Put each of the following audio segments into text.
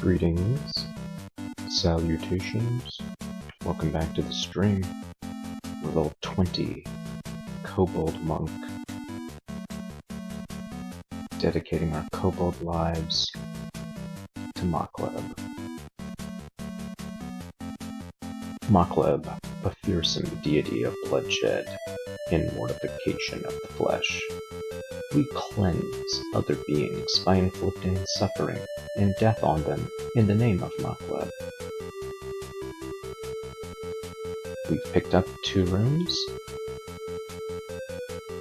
Greetings, salutations, welcome back to the stream. We're level 20, Kobold Monk, dedicating our Kobold lives to Mokleb. Mokleb, a fearsome deity of bloodshed and mortification of the flesh. We cleanse other beings by inflicting suffering and death on them in the name of Mokleb. We've picked up 2 rooms.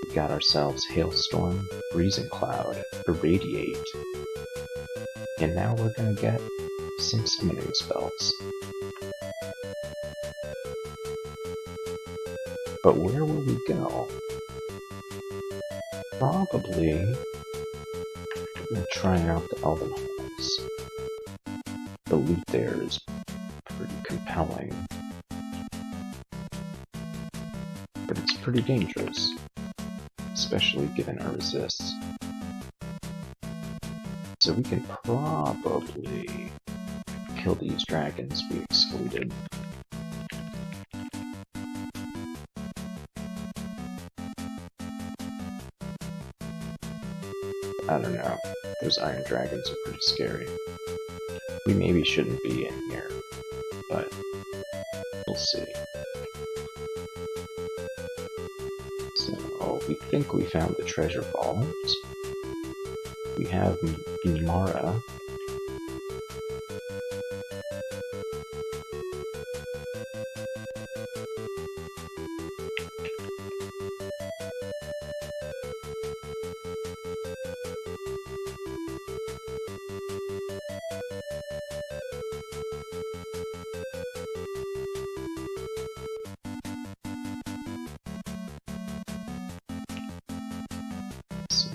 We got ourselves Hailstorm, Freezing Cloud, Irradiate, and now we're gonna get some summoning spells. But where will we go? Probably we're gonna try out the Elven Halls. The loot there is pretty compelling, but it's pretty dangerous, especially given our resists. So we can probably kill these dragons we excluded. I don't know, those iron dragons are pretty scary. We maybe shouldn't be in here, but we'll see. So, we think we found the treasure vault. We have Mara.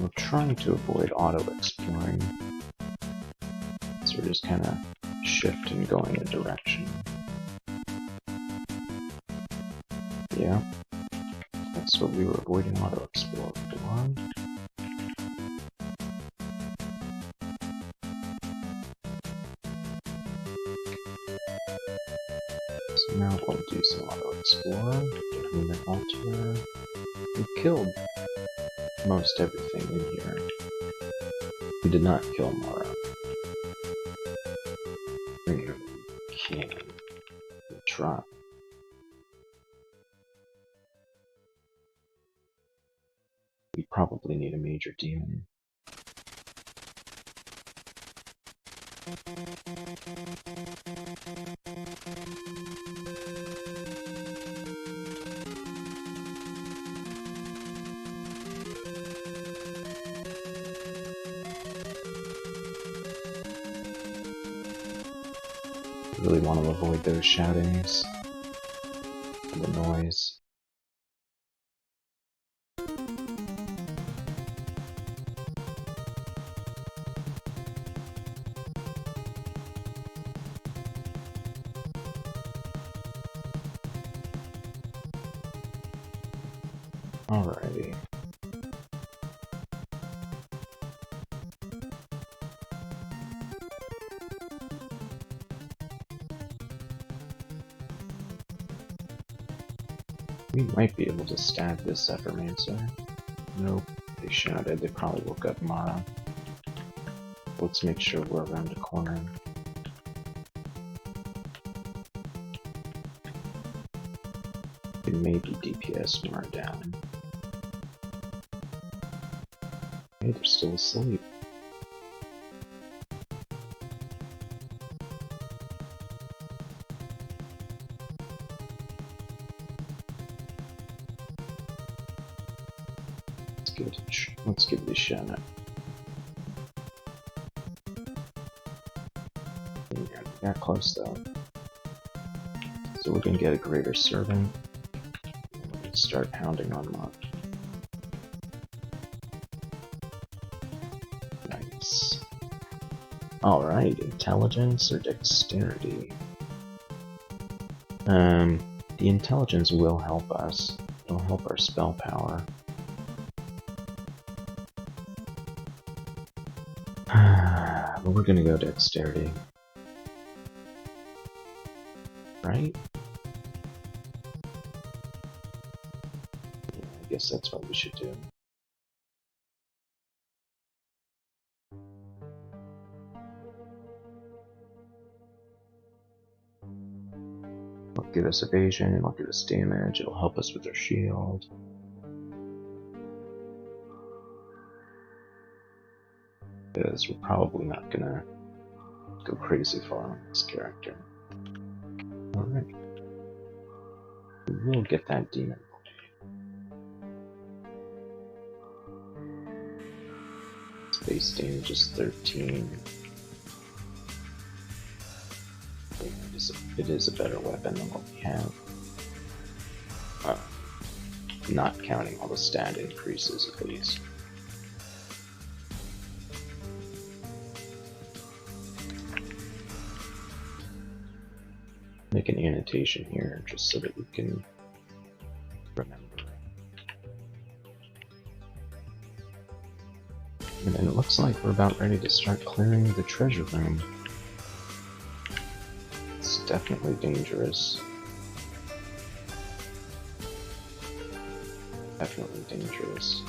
We're trying to avoid auto-exploring, so we're just kind of shifting going a direction. Yeah, that's what we were avoiding auto-explore for. So now we'll do some auto-explore, get Human Altar. We killed most everything in here. We did not kill Mara. We can try. We probably need a major demon. Really want to avoid those shoutings and the noise. Alrighty. We might be able to stab this Zephyrancer. Nope, they shouted. They probably woke up Mara. Let's make sure we're around the corner. It may be DPS Mara down. Hey, they're still asleep. Let's give this a shot. Yeah, got close though. So we're gonna get a Greater Servant. And start pounding on Mott. Nice. Alright, Intelligence or Dexterity? The Intelligence will help us. It'll help our spell power. But we're gonna go Dexterity. right? Yeah, I guess that's what we should do. It'll give us evasion, it'll give us damage, it'll help us with our shield. Because we're probably not gonna go crazy far on this character. Alright. We will get that demon. Base damage is 13. It is a better weapon than what we have. Not counting all the stat increases, at least. Make an annotation here, just so that we can remember. And it looks like we're about ready to start clearing the treasure room. It's definitely dangerous. Definitely dangerous.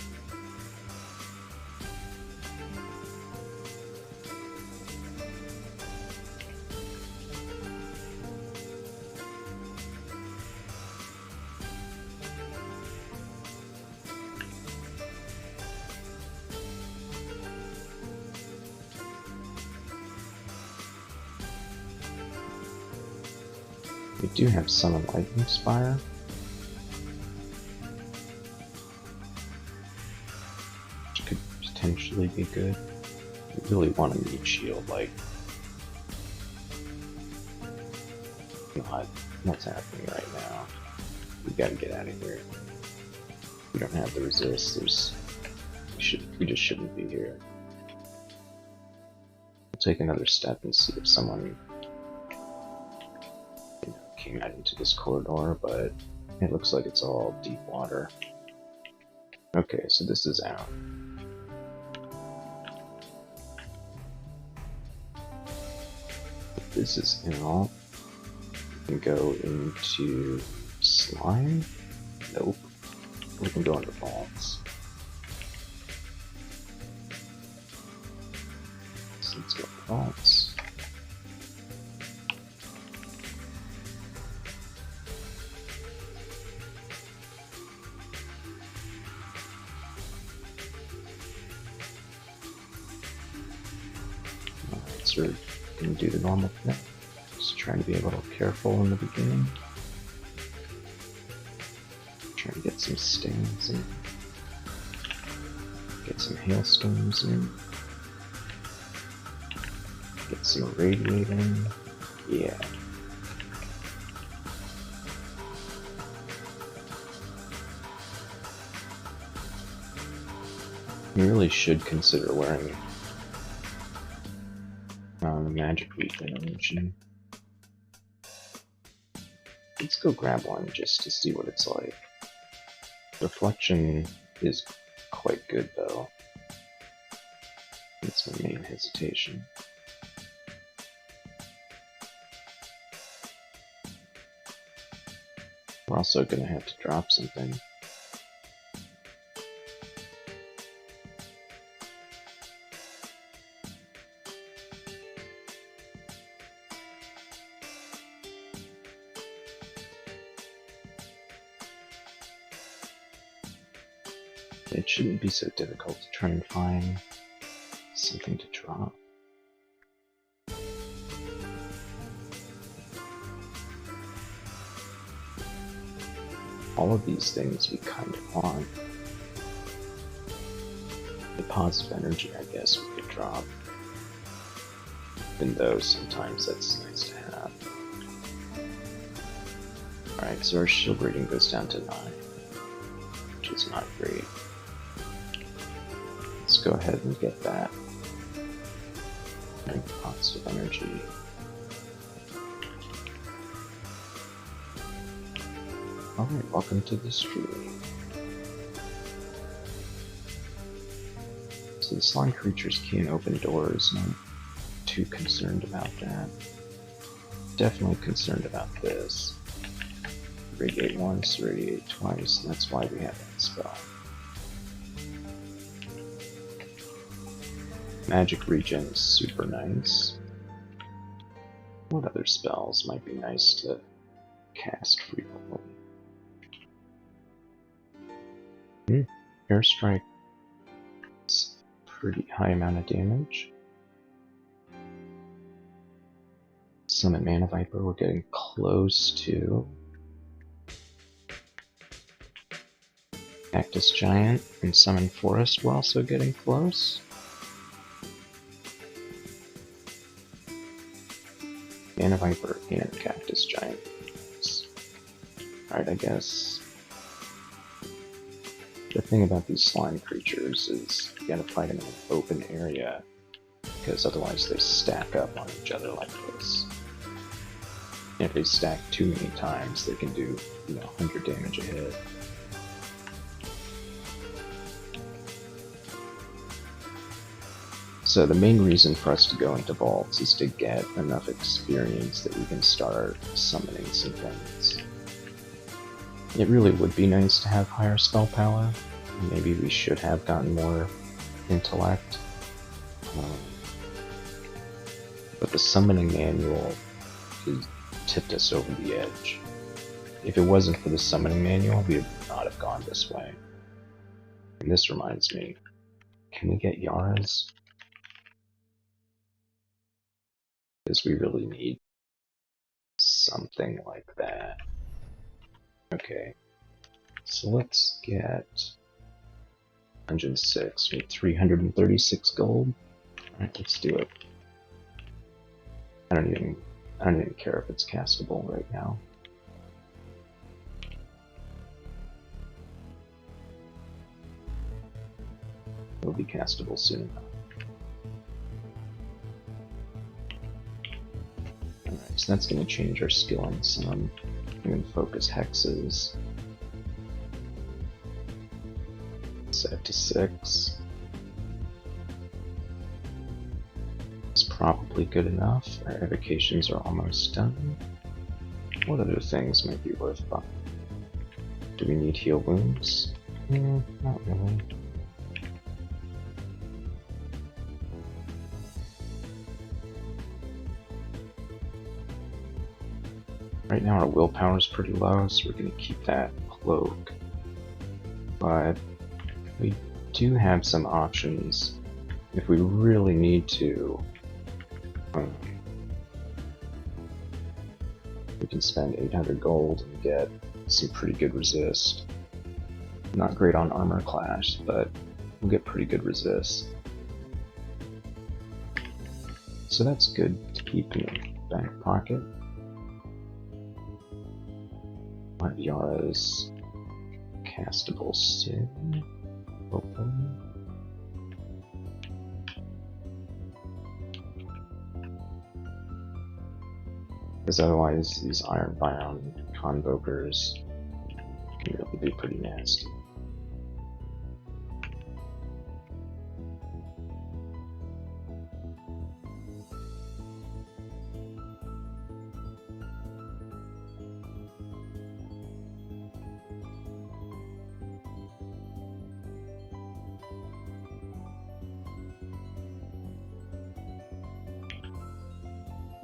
We do have Summon Lightning Spire. Which could potentially be good. We really want a meat shield, like... God, what's happening right now? We gotta get out of here. We don't have the resist, we just shouldn't be here. We'll take another step and see if someone came out into this corridor, but it looks like it's all deep water. Okay, so this is out. If this is out, we can go into slime? Nope. We can go into vaults. So let's go to vaults. So we're going to do the normal thing. Just trying to be a little careful in the beginning. Trying to get some stains in. Get some hailstones in. Get some radiating. Yeah. You really should consider wearing magic weapon energy. Let's go grab one just to see what it's like. Reflection is quite good though. That's my main hesitation. We're also gonna have to drop something. It shouldn't be so difficult to try and find something to drop. All of these things we kind of want. The positive energy, I guess, we could drop. Even though sometimes that's nice to have. Alright, so our shield rating goes down to 9. Which is not great. Let's go ahead and get that. And positive energy. Alright, welcome to the stream. So the slime creatures can't open doors, not too concerned about that. definitely concerned about this. Radiate once, radiate twice, and that's why we have that spell. Magic regen is super nice. What other spells might be nice to cast frequently? Airstrike. It's a pretty high amount of damage. Summon Mana Viper, we're getting close to. Cactus Giant and Summon Forest, we're also getting close. Mana Viper and Cactus Giant. Alright, I guess. The thing about these slime creatures is you gotta fight them in an open area, because otherwise they stack up on each other like this. And if they stack too many times, they can do, 100 damage a hit. So the main reason for us to go into vaults is to get enough experience that we can start summoning some things. It really would be nice to have higher spell power. Maybe we should have gotten more intellect. But the summoning manual tipped us over the edge. If it wasn't for the summoning manual, we would not have gone this way. And this reminds me, can we get Yara's? Because we really need something like that. Okay, so let's get 106 with 336 gold. Alright, let's do it. I don't even care if it's castable right now. It'll be castable soon enough. Alright, so that's going to change our skill on some. I'm going to focus hexes. Set to 6. It's probably good enough. Our evocations are almost done. What other things might be worth buying? Do we need heal wounds? Not really. Right now our willpower is pretty low, so we're going to keep that cloak. But we do have some options if we really need to. We can spend 800 gold and get some pretty good resist. Not great on armor clash, but we'll get pretty good resist. So that's good to keep in the back pocket. My Yara's castable soon, hopefully. Because otherwise these iron-bound convokers can really be pretty nasty.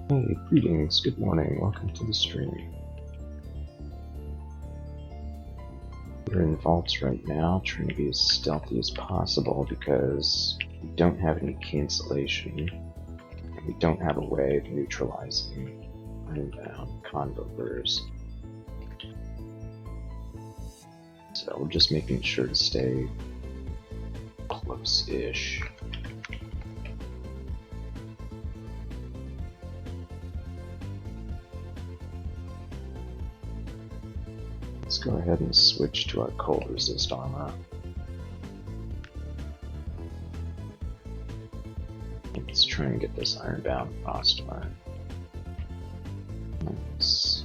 Hey, greetings, good morning, welcome to the stream. We're in vaults right now, trying to be as stealthy as possible because we don't have any cancellation, and we don't have a way of neutralizing ironbound convokers. So we're just making sure to stay close-ish. Let's go ahead and switch to our cold resist armor. Let's try and get this ironbound frostbite. Nice.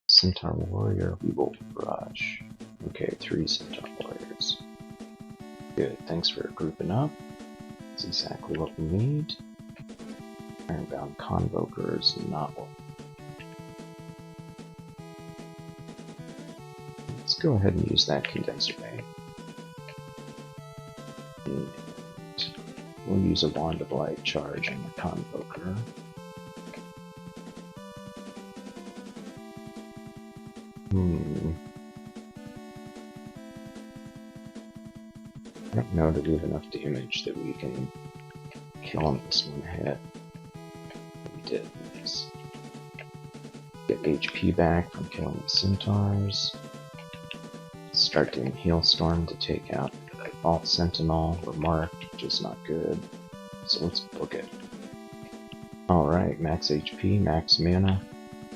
Centaur warrior, we will rush. Okay, 3 centaur warriors. Good, thanks for grouping up. That's exactly what we need. Ironbound Convoker is not what. Let's go ahead and use that condenser bay. And we'll use a Wand of Light charge on the Convoker. I don't know that we have enough damage that we can kill him this one hit. We did. Nice. Get HP back from killing the centaurs. Start doing Hailstorm to take out the Vault Sentinel. We're marked, which is not good. So let's book it. Alright, max HP, max mana.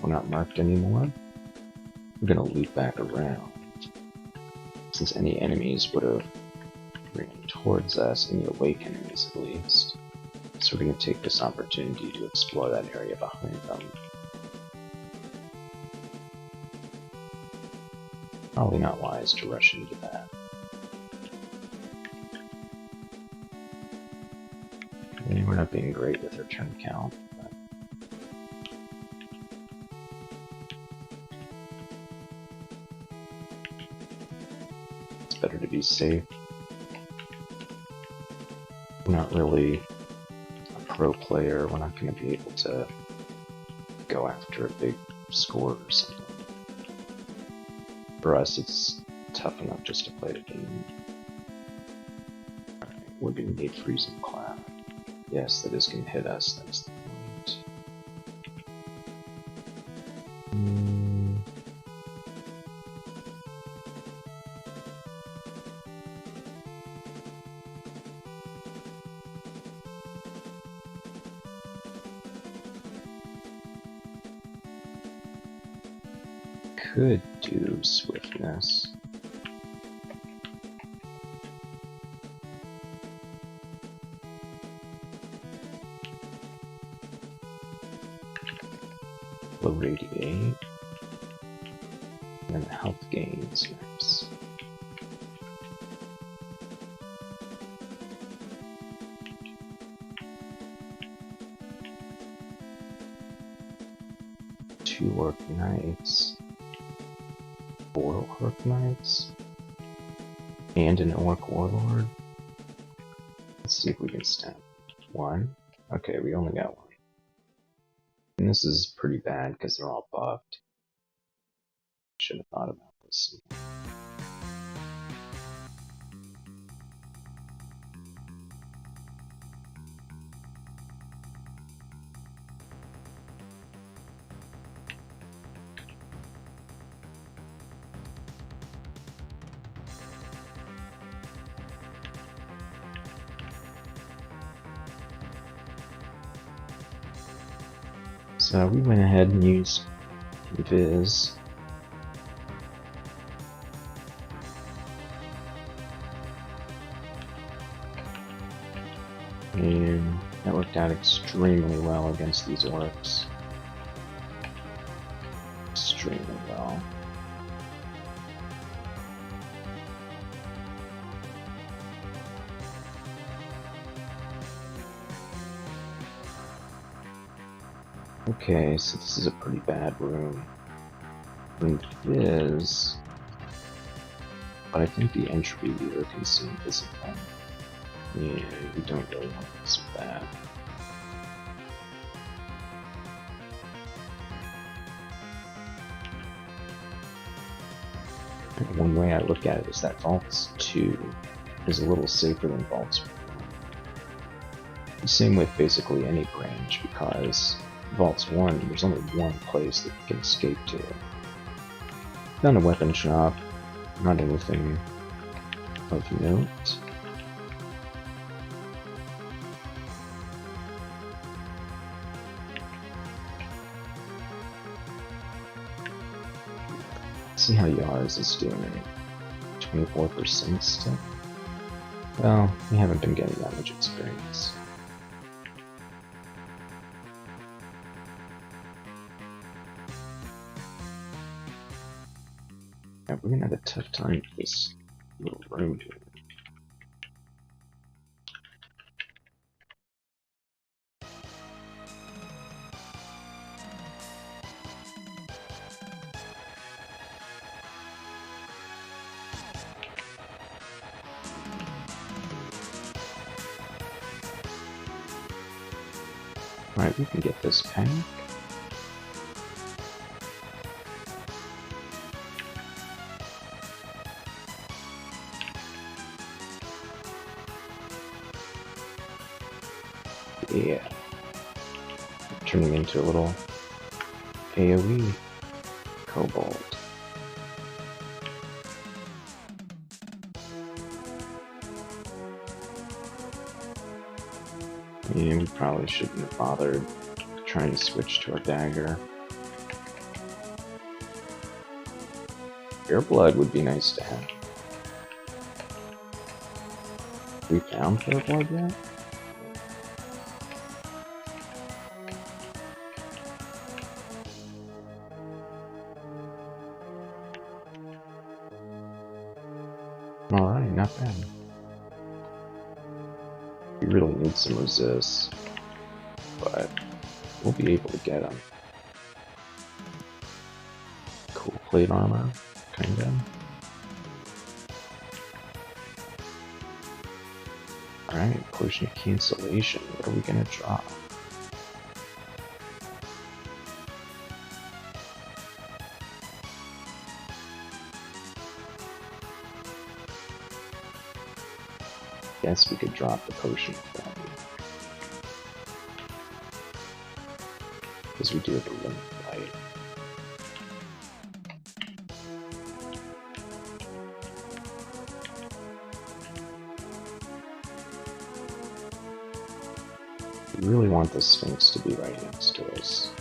We're not marked anymore. We're gonna loop back around. Since any enemies would have ran towards us, any awake enemies at least. So we're gonna take this opportunity to explore that area behind them. Probably not wise to rush into that. I mean, we're not being great with our turn count, but it's better to be safe. We're not really a pro player, we're not going to be able to go after a big score or something. For us, it's tough enough just to play the game. Alright, we're going to need Freezing Cloud. Yes, that is going to hit us, that's the point. Could do Swiftness. Low Radiate. And the health gains, nice. Two Orc Knights. 4 Orc Knights. And an Orc Warlord. Let's see if we can stab one. Okay, we only got one. And this is pretty bad because they're all buffed. Should have thought about this. So we went ahead and used Viz. And that worked out extremely well against these orcs. Extremely well. Okay, so this is a pretty bad room. And Viz, but I think the entropy leader can see invisible. Yeah, we don't really want to mess with that. One way I look at it is that Vaults 2 is a little safer than Vaults 1. The same with basically any branch, because Vaults 1, there's only one place that you can escape to. Found a weapon shop, not anything of note. See how Yars is doing. 24% still. Well, we haven't been getting that much experience. Yeah, we're gonna have a tough time with this little room here. Alright, we can get this pack. Yeah. Turning into a little AoE kobold. Yeah, we probably shouldn't have bothered trying to switch to our dagger. Pure blood would be nice to have. We found pure blood yet? Alright, not bad. We really need some resist, but we'll be able to get them. Cool plate armor, kinda. Alright, potion of cancellation. What are we gonna draw? Guess we could drop the potion of value. Because we do have a limit light. We really want the Sphinx to be right next to us.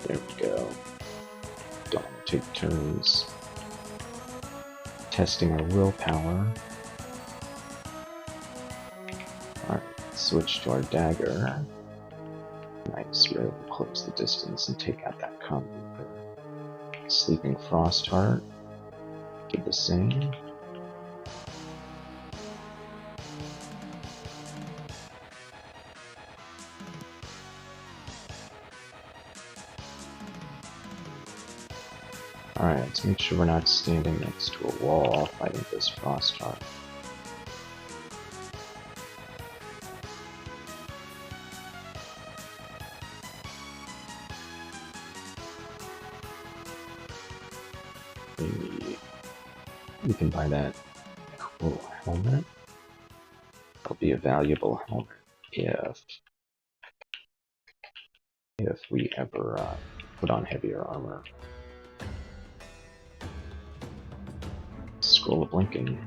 There we go. Don't want to take turns testing our willpower. Alright, switch to our dagger. Nice, we're able to close the distance and take out that combo. Sleeping Frostheart did the same. Alright, let's make sure we're not standing next to a wall fighting this Frostheart. Maybe we can buy that cool helmet. It'll be a valuable helmet if we ever put on heavier armor. Scroll of Blinking.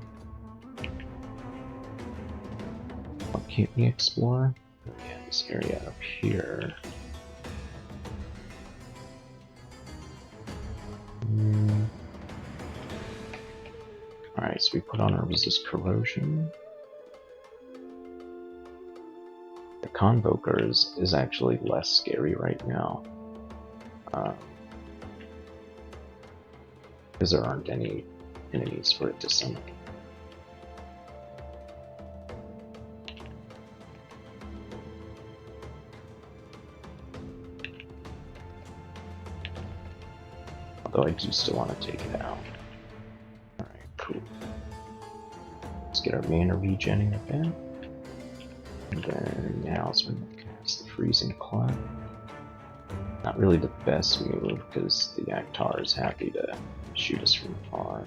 What can't we explore? We have this area up here. Alright, so we put on our resist corrosion. The Convokers is actually less scary right now. Because there aren't any enemies for it to summon. Although I do still want to take it out. Alright, cool. Let's get our mana regenning a bit. And then now's when we cast the Freezing Cloud. Not really the best move, because the Actar is happy to shoot us from far.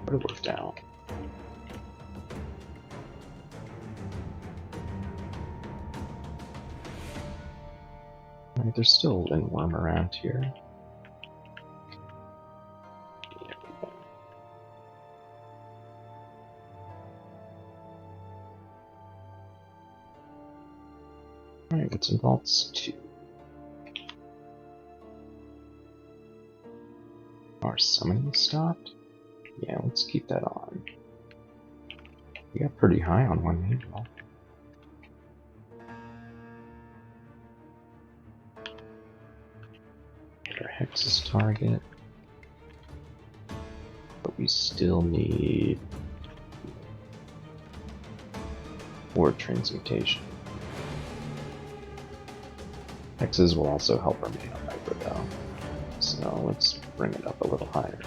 But it worked out. Alright, there's still a Lindworm around here. Alright, what's in Vaults 2? Our summoning stopped? Yeah, let's keep that on. We got pretty high on one angel. Get our Hex's target. But we still need Word Transmutation. Hexes will also help our mana Viper though. So let's bring it up a little higher.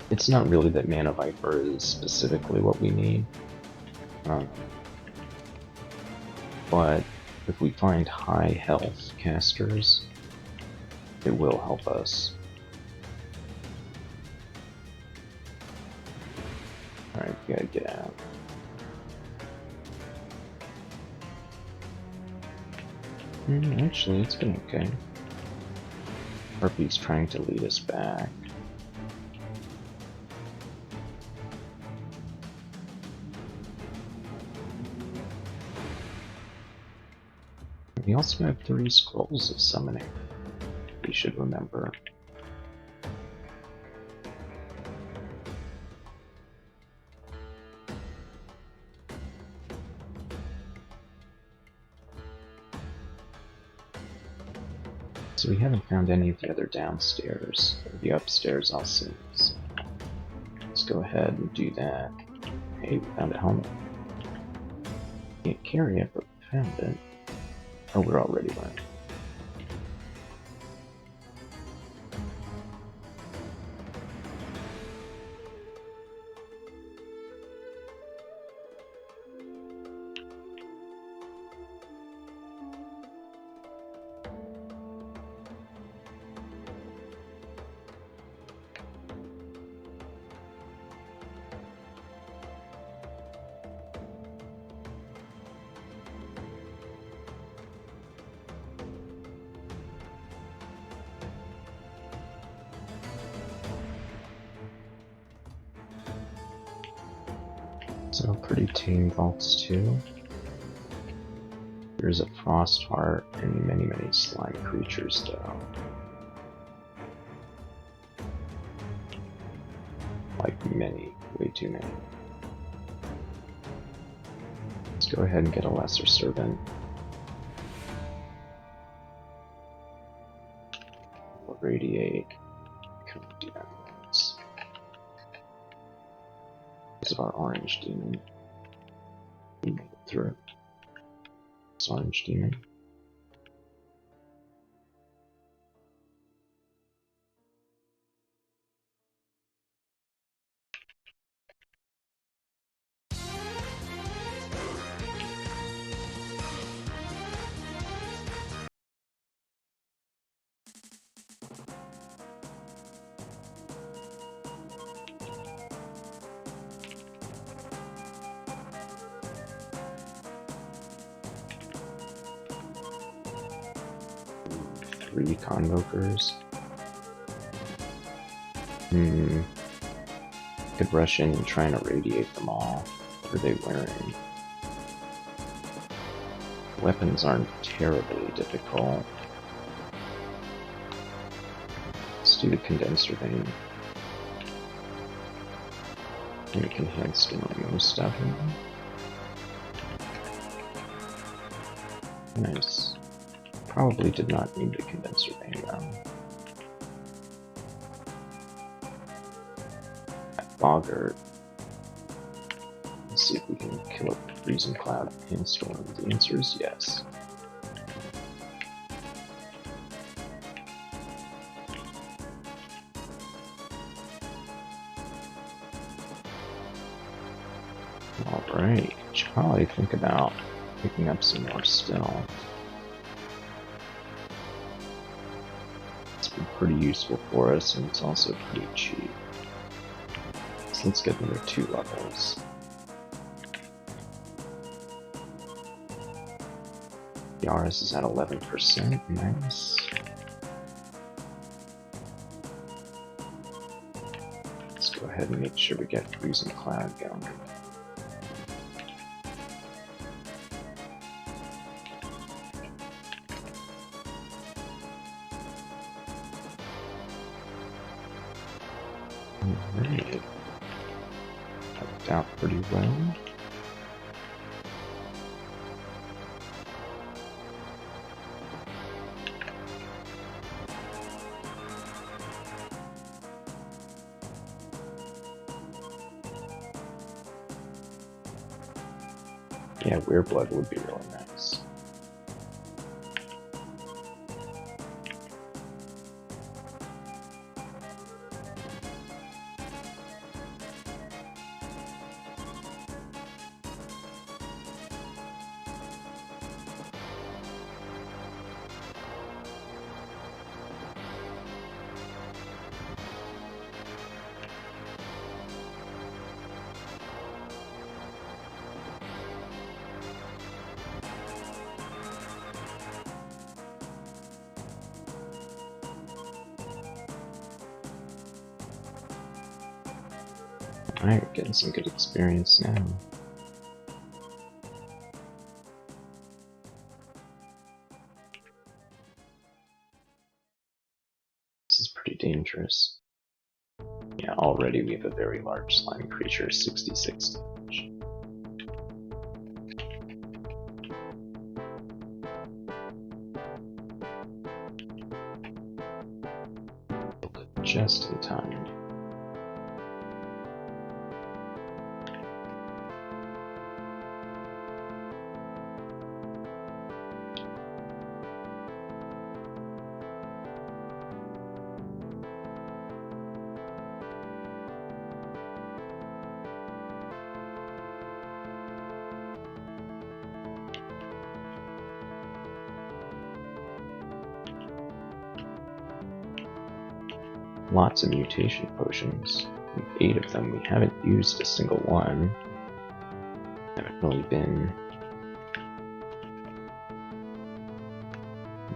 It It's not really that Mana Viper is specifically what we need. But if we find high health casters, it will help us. Alright, we gotta get out. Actually, it's been okay. Harpy's trying to lead us back. We also have 3 scrolls of summoning. We should remember. So we haven't found any of the other downstairs. The upstairs I'll see. So let's go ahead and do that. Hey, we found a helmet. Can't carry it, but we found it. Oh, we're already running. So pretty tame vaults too. There's a frost heart and many slime creatures though. Like many, way too many. Let's go ahead and get a lesser servant. We'll radiate. Come do that once. Because of our orange demon. We made it through. It's orange demon. Three convokers. Could rush in and try and irradiate them all. What are they wearing? Weapons aren't terribly difficult. Let's do the condenser vein. And we can handstorm most stuff in them. Nice. Probably did not need the condenser vein though. Boggart. Let's see if we can kill a freezing cloud handstorm. The answer is yes. Alright, should probably think about picking up some more stealth. It's been pretty useful for us, and it's also pretty cheap. So let's get another 2 levels. Yaris is at 11%, nice. Let's go ahead and make sure we get Freezing Cloud going. Alright. Worked out pretty well. Yeah, Weird Blood would be really nice. Alright, we're getting some good experience now. This is pretty dangerous. Yeah, already we have a very large slime creature, 66 damage. Just in time. Lots of mutation potions. We have 8 of them. We haven't used a single one. Haven't really been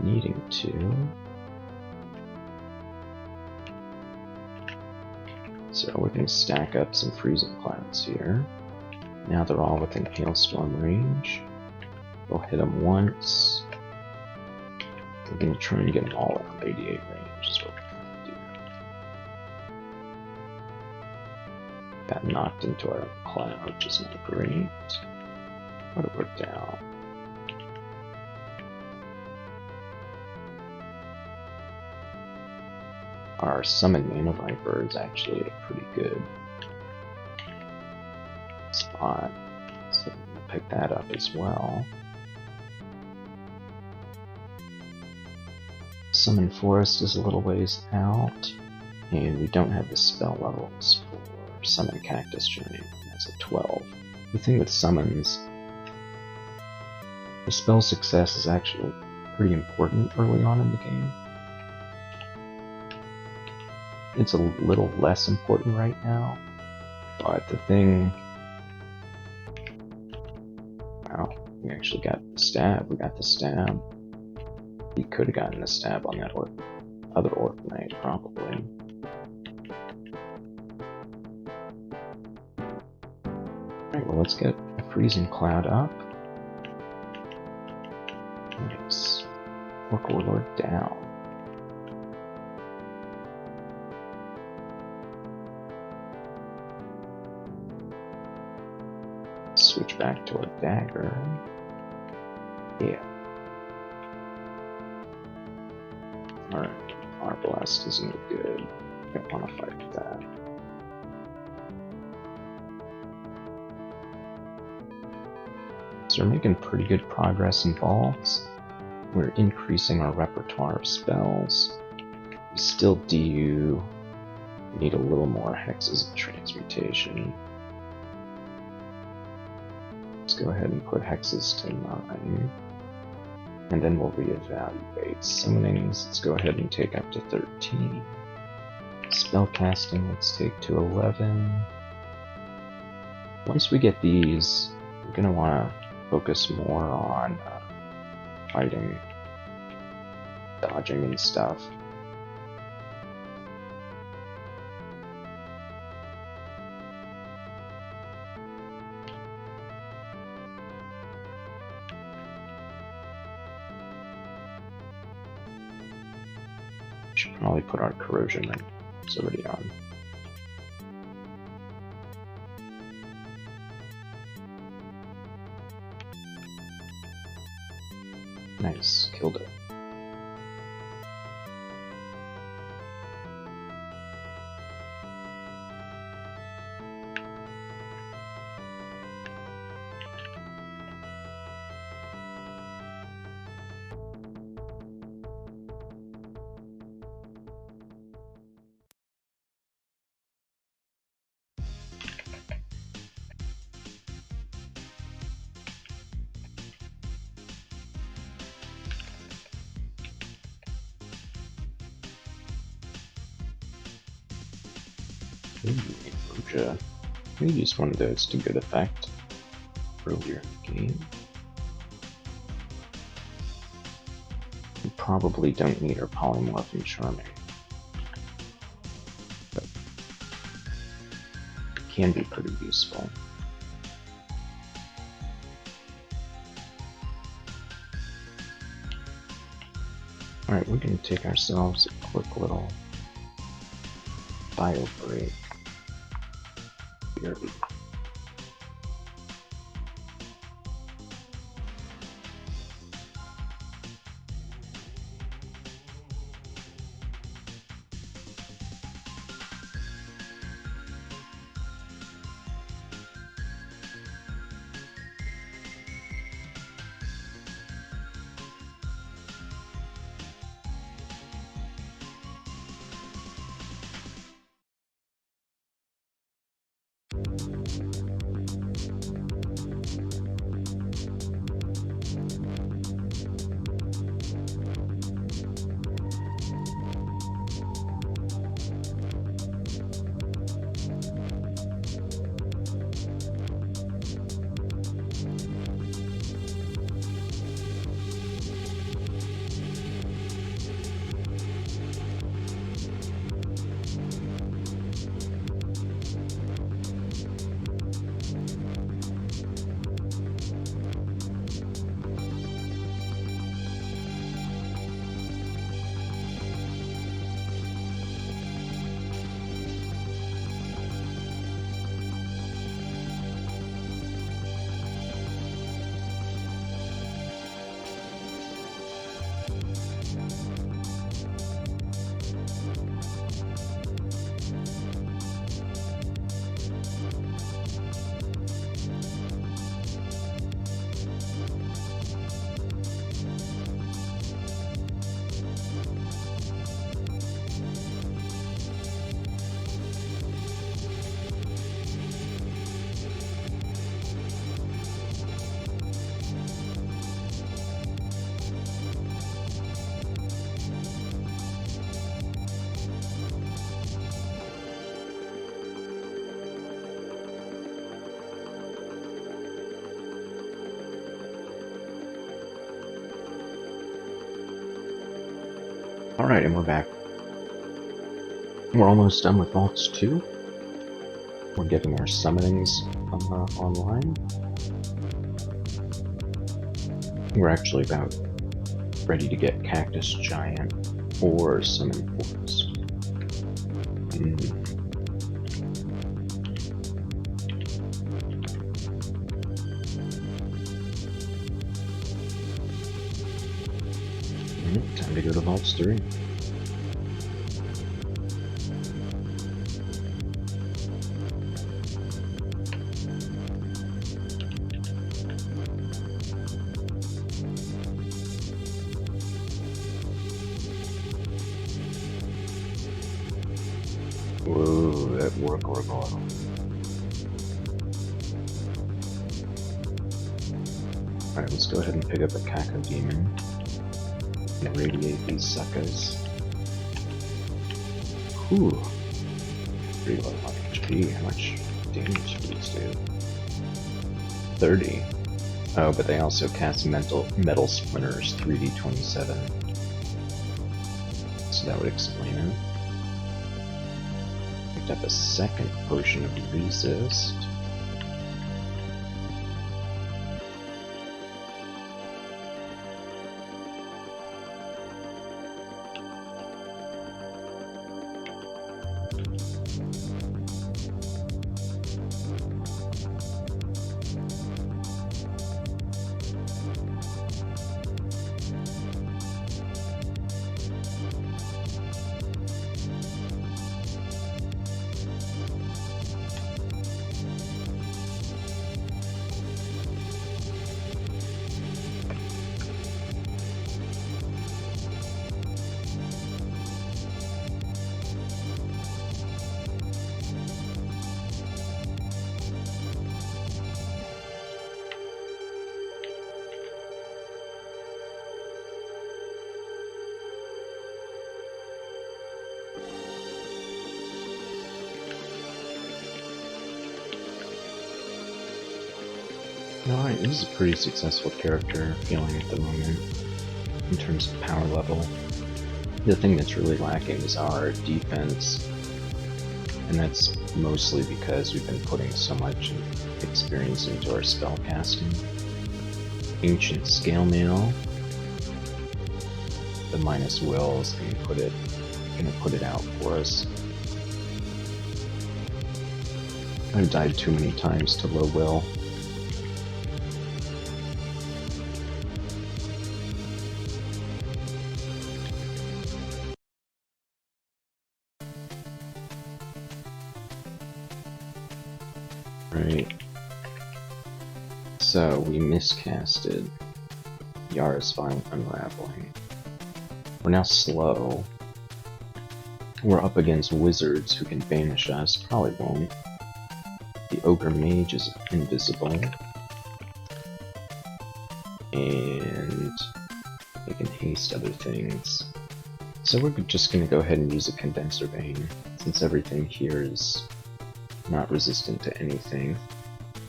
needing to. So we're going to stack up some freezing clouds here. Now they're all within hailstorm range. We'll hit them once. We're going to try and get them all at 88 range is what we're trying to do. Got knocked into our cloud, which is not great. But it worked out. Our summon Mana Viper is actually a pretty good spot, so I'm going to pick that up as well. Summon Forest is a little ways out, and we don't have the spell levels for Summon Cactus Giant. That's a 12. The thing with summons, the spell success is actually pretty important early on in the game. It's a little less important right now, but the thing... Wow, we actually got the stab. We got the stab. We could have gotten the stab on that other Orc Knight, probably. Alright, well, let's get a freezing cloud up. Nice. Orc Warlord down. Switch back to a dagger. Yeah. Alright, our blast isn't good. Don't want to fight with that. So we're making pretty good progress in vaults. We're increasing our repertoire of spells. We still do need a little more hexes of transmutation. Let's go ahead and put hexes to 9. And then we'll reevaluate. Summonings, let's go ahead and take up to 13. Spellcasting, let's take to 11. Once we get these, we're going to want to focus more on fighting, dodging and stuff. Should probably put our corrosion in. It's already on. Nice, killed it. Ooh, we used one of those to good effect earlier in the game. We probably don't need our polymorph and charming. But can be pretty useful. Alright, we're going to take ourselves a quick little bio break. Here. Alright, and we're back. We're almost done with Vaults 2. We're getting our summonings online. We're actually about ready to get Cactus Giant or Summon Forest. Time to go to Vaults 3. Whoa, that work orbital. Alright, let's go ahead and pick up a Caco Demon. And irradiate these suckers. Whew. Pretty low on HP. How much damage do these do? 30. Oh, but they also cast Metal Splinters 3d27. So that would explain it. Picked up a second potion of resist. Alright, this is a pretty successful character feeling at the moment, in terms of power level. The thing that's really lacking is our defense, and that's mostly because we've been putting so much experience into our spell casting. Ancient Scale Mail. The minus will is gonna put it out for us. I've died too many times to low will. Right. So we miscasted Yara's Violent Unraveling. We're now slow. We're up against wizards who can banish us. Probably won't. The Ogre Mage is invisible. And they can haste other things. So we're just going to go ahead and use a Condenser Vein, since everything here is not resistant to anything.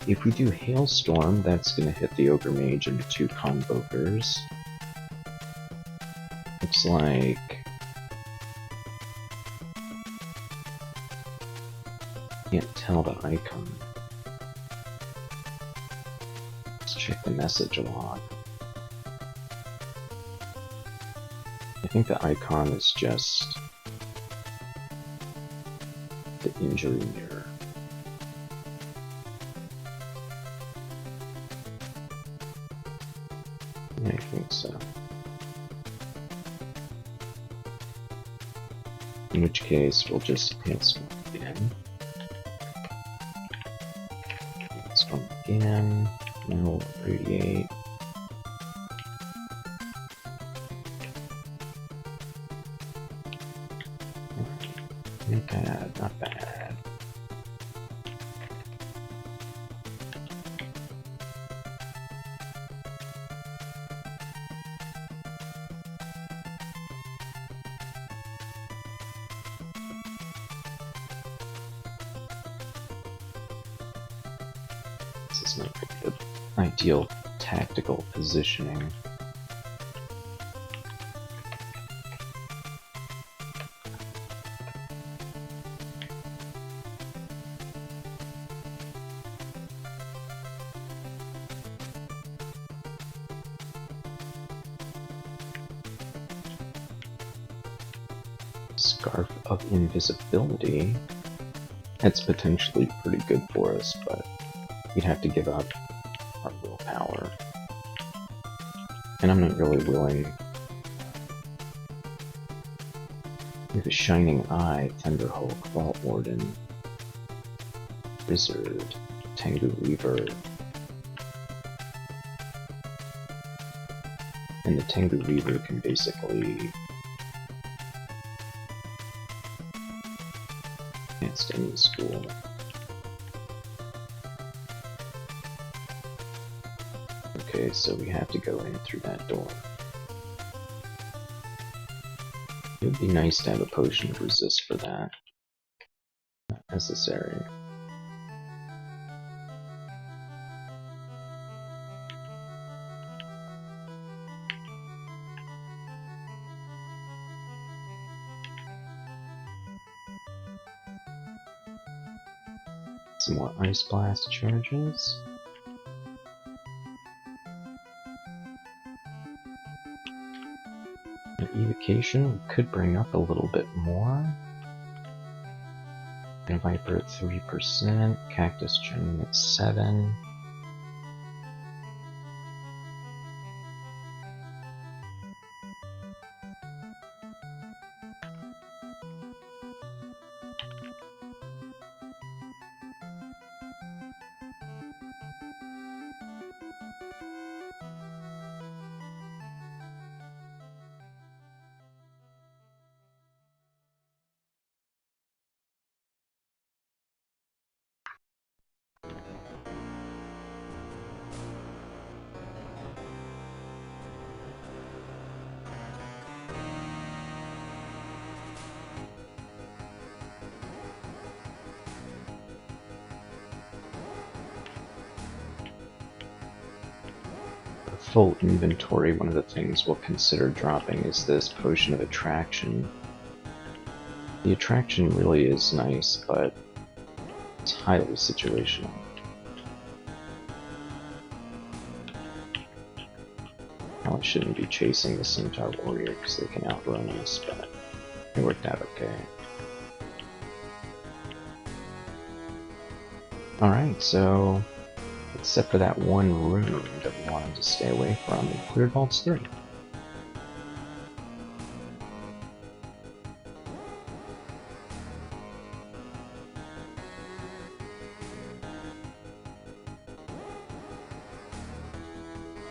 If we do Hailstorm, that's going to hit the Ogre Mage into 2 Convokers. Looks like... Can't tell the icon. Let's check the message log. I think the icon is just the injury mirror. Yeah, I think so. In which case, we'll just Hailstorm again. Hailstorm again. Now we'll radiate. Not bad, not bad. This is not the ideal tactical positioning. Scarf of Invisibility. That's potentially pretty good for us, but we'd have to give up our willpower. And I'm not really willing. We have a Shining Eye, Thunderhulk, Vault Warden, Wizard, Tengu Weaver. And the Tengu Weaver can basically cast any school. Okay, so we have to go in through that door. It would be nice to have a potion of resist for that. Not necessary. Some more Ice Blast charges. An Evocation could bring up a little bit more. And Viper at 3%, Cactus Giant at 7%. Full inventory, one of the things we'll consider dropping is this Potion of Attraction. The attraction really is nice, but It's highly situational. Probably shouldn't be chasing the Centaur Warrior because they can outrun us, but it worked out okay. Alright, so except for that one room that we wanted to stay away from, we cleared Vaults 3.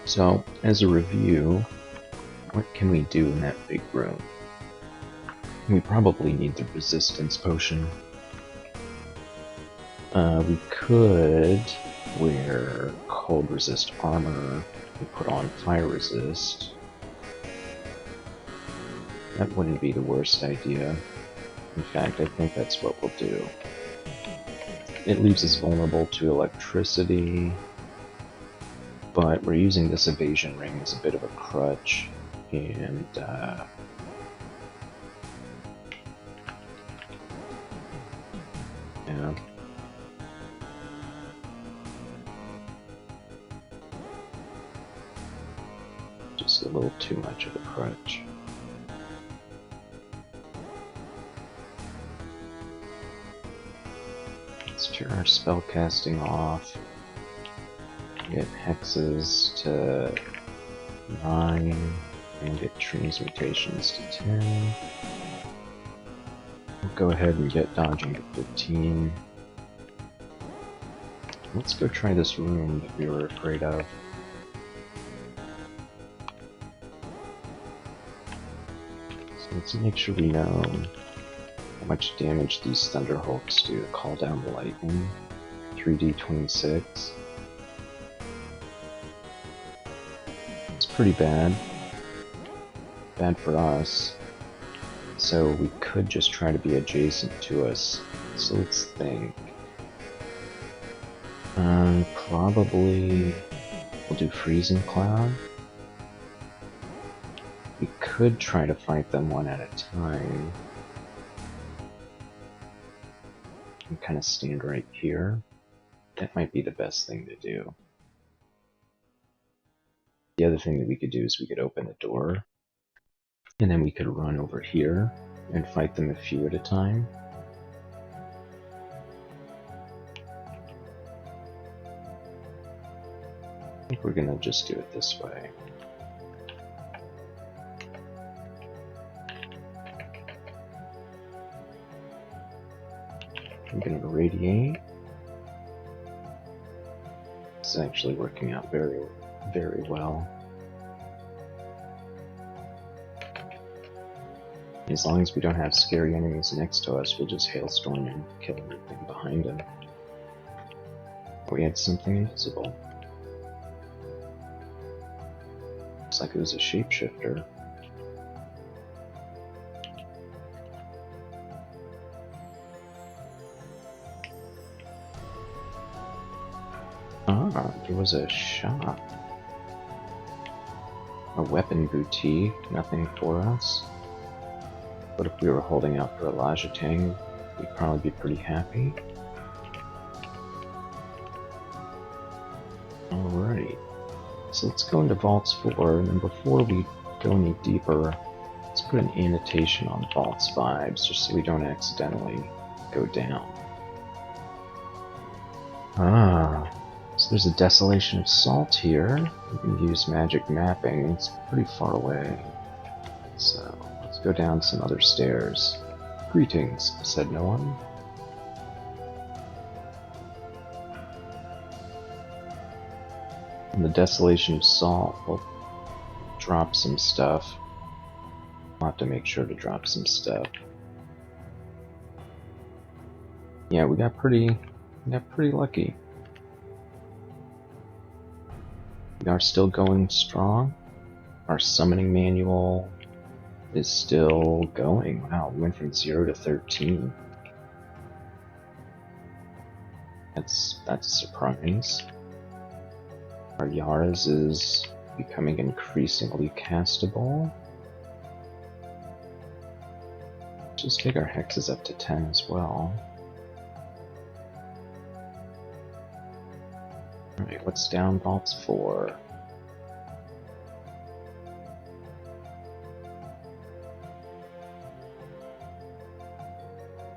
So, as a review, what can we do in that big room? We probably need the resistance potion. We could wear cold resist armor and put on fire resist. That wouldn't be the worst idea. In fact, I think that's what we'll do. It leaves us vulnerable to electricity, but we're using this evasion ring as a bit of a crutch, and yeah. Just a little too much of a crutch. Let's turn our spellcasting off. Get hexes to 9, and get transmutations to 10. We'll go ahead and get dodging to 15. Let's go try this room that we were afraid of. So let's make sure we know how much damage these Thunderhulks do to call down the lightning. 3d26. It's pretty bad. Bad for us. So we could just try to be adjacent to us. So let's think. Probably we'll do Freezing Cloud. We could try to fight them one at a time. And kind of stand right here. That might be the best thing to do. The other thing that we could do is we could open the door, and then we could run over here and fight them a few at a time. I think we're gonna just do it this way. I'm gonna radiate. It's actually working out very, very well. As long as we don't have scary enemies next to us, we'll just hailstorm and kill everything behind him. We had something invisible. Looks like it was a shapeshifter. Ah, there was a shop. A weapon boutique, nothing for us. But if we were holding out for a Lajatang, we'd probably be pretty happy. Alright, so let's go into Vaults 4, and then before we go any deeper, let's put an annotation on Vaults 5, just so we don't accidentally go down. Ah, so there's a Desolation of Salt here. We can use magic mapping, it's pretty far away. So, let's go down some other stairs. Greetings, said no one. In the Desolation of Salt, we'll drop some stuff. We'll have to make sure to drop some stuff. Yeah, we got pretty lucky. We are still going strong. Our summoning manual is still going. Wow, we went from 0 to 13. That's a surprise. Our Yaras is becoming increasingly castable. Just take our hexes up to 10 as well. Alright, what's down vaults 4?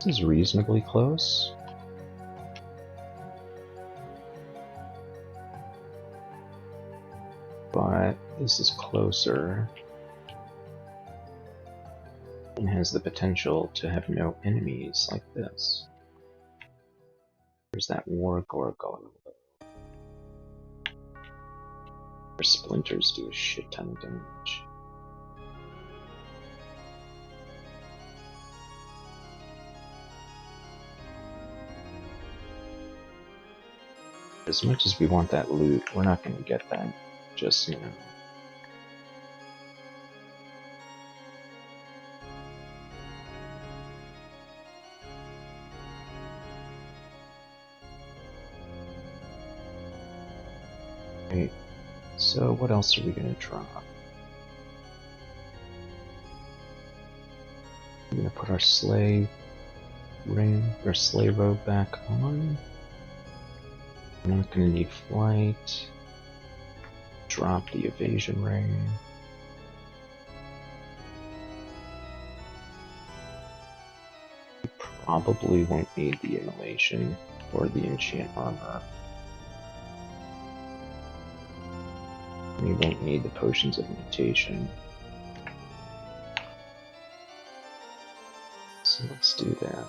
This is reasonably close. But this is closer and has the potential to have no enemies like this. There's that war gargoyle. Her splinters do a shit ton of damage. As much as we want that loot, we're not going to get that just now. Right, so what else are we going to drop? I'm going to put our sleigh ring, or sleigh robe back on. We're not going to need flight. Drop the evasion ring. We probably won't need the immolation or the enchant armor. We won't need the potions of mutation. So let's do that.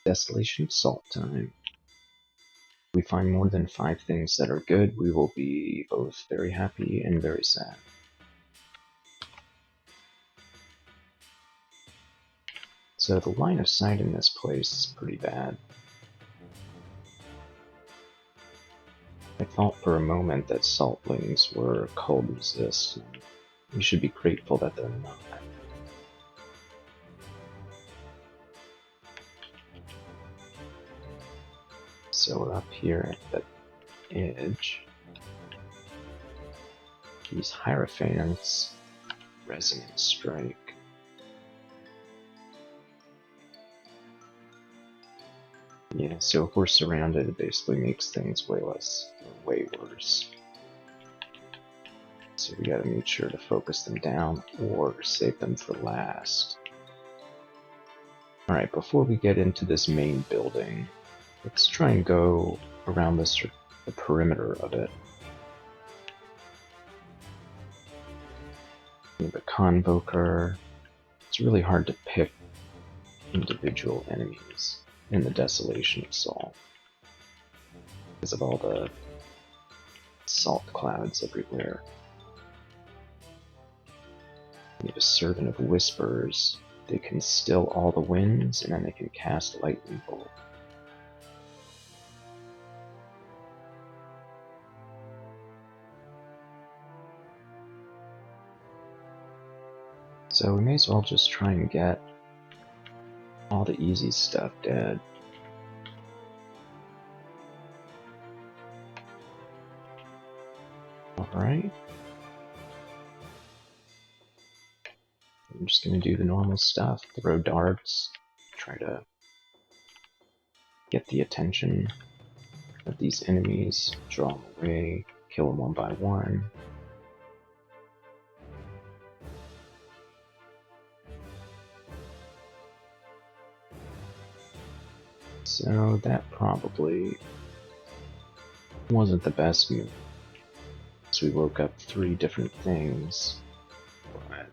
Desolation of Salt time. If we find more than 5 things that are good, we will be both very happy and very sad. So the line of sight in this place is pretty bad. I thought for a moment that saltlings were cold resist. We should be grateful that they're not. So we're up here at the edge. These Hierophants, Resonant Strike. Yeah, so if we're surrounded, it basically makes things way worse. So we gotta make sure to focus them down or save them for last. Alright, before we get into this main building, let's try and go around the perimeter of it. We have a Convoker. It's really hard to pick individual enemies in the Desolation of Salt because of all the salt clouds everywhere. We have a Servant of Whispers. They can still all the winds, and then they can cast Lightning Bolt. So we may as well just try and get all the easy stuff dead. Alright. I'm just gonna do the normal stuff. Throw darts. Try to get the attention of these enemies. Draw them away. Kill them one by one. So that probably wasn't the best move. So we woke up 3 different things. But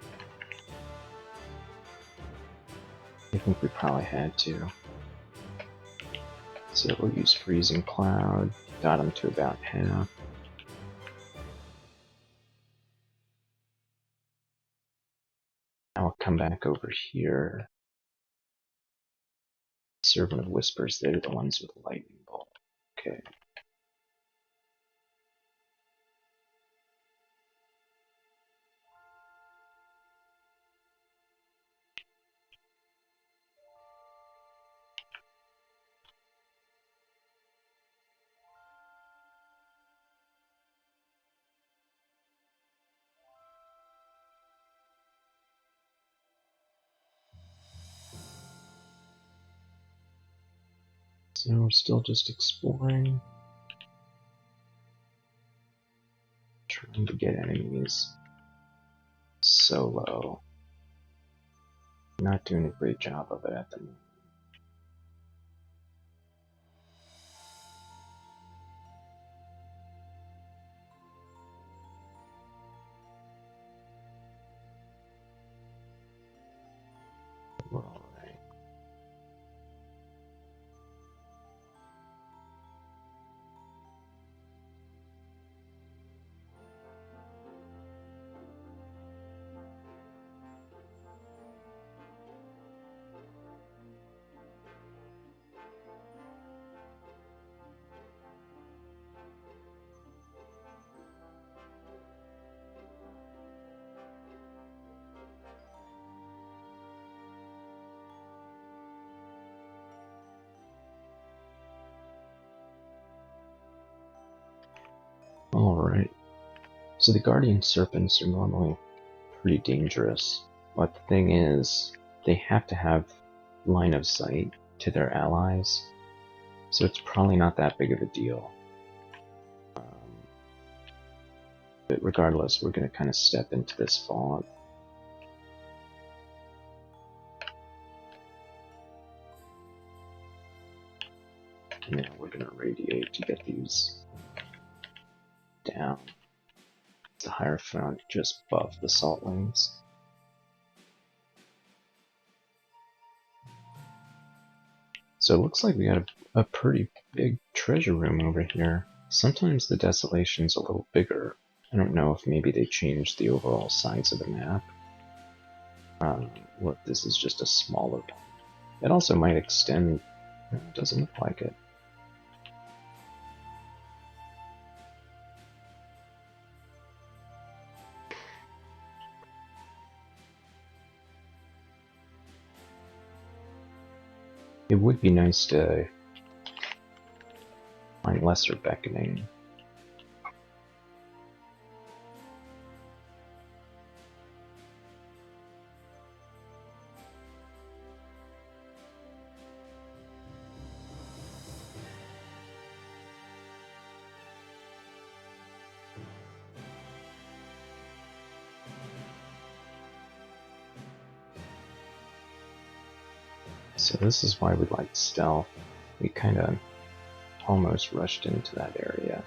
I think we probably had to. So we'll use Freezing Cloud. Got him to about half. I'll come back over here. Servant of Whispers, they're the ones with Lightning Bolt. Okay. So we're still just exploring. Trying to get enemies solo. Not doing a great job of it at the moment. We're alright. Alright. So the guardian serpents are normally pretty dangerous, but the thing is, they have to have line of sight to their allies, so it's probably not that big of a deal. But regardless, we're going to kind of step into this fog. And now we're going to radiate to get these down. The Hierophant just buff the salt lanes. So it looks like we got a pretty big treasure room over here. Sometimes the Desolation's a little bigger. I don't know if maybe they changed the overall size of the map. Or if this is just a smaller one. It also might extend. It doesn't look like it. It would be nice to find lesser beckoning. So this is why we like stealth. We kind of almost rushed into that area.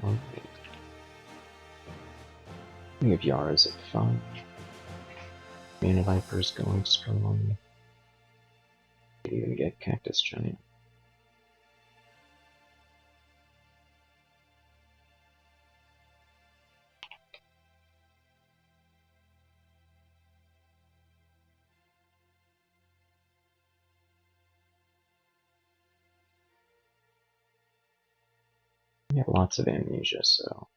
Alright. We have Yara's at 5. Mana Viper's going strong. We even get Cactus Giant. We have lots of amnesia, so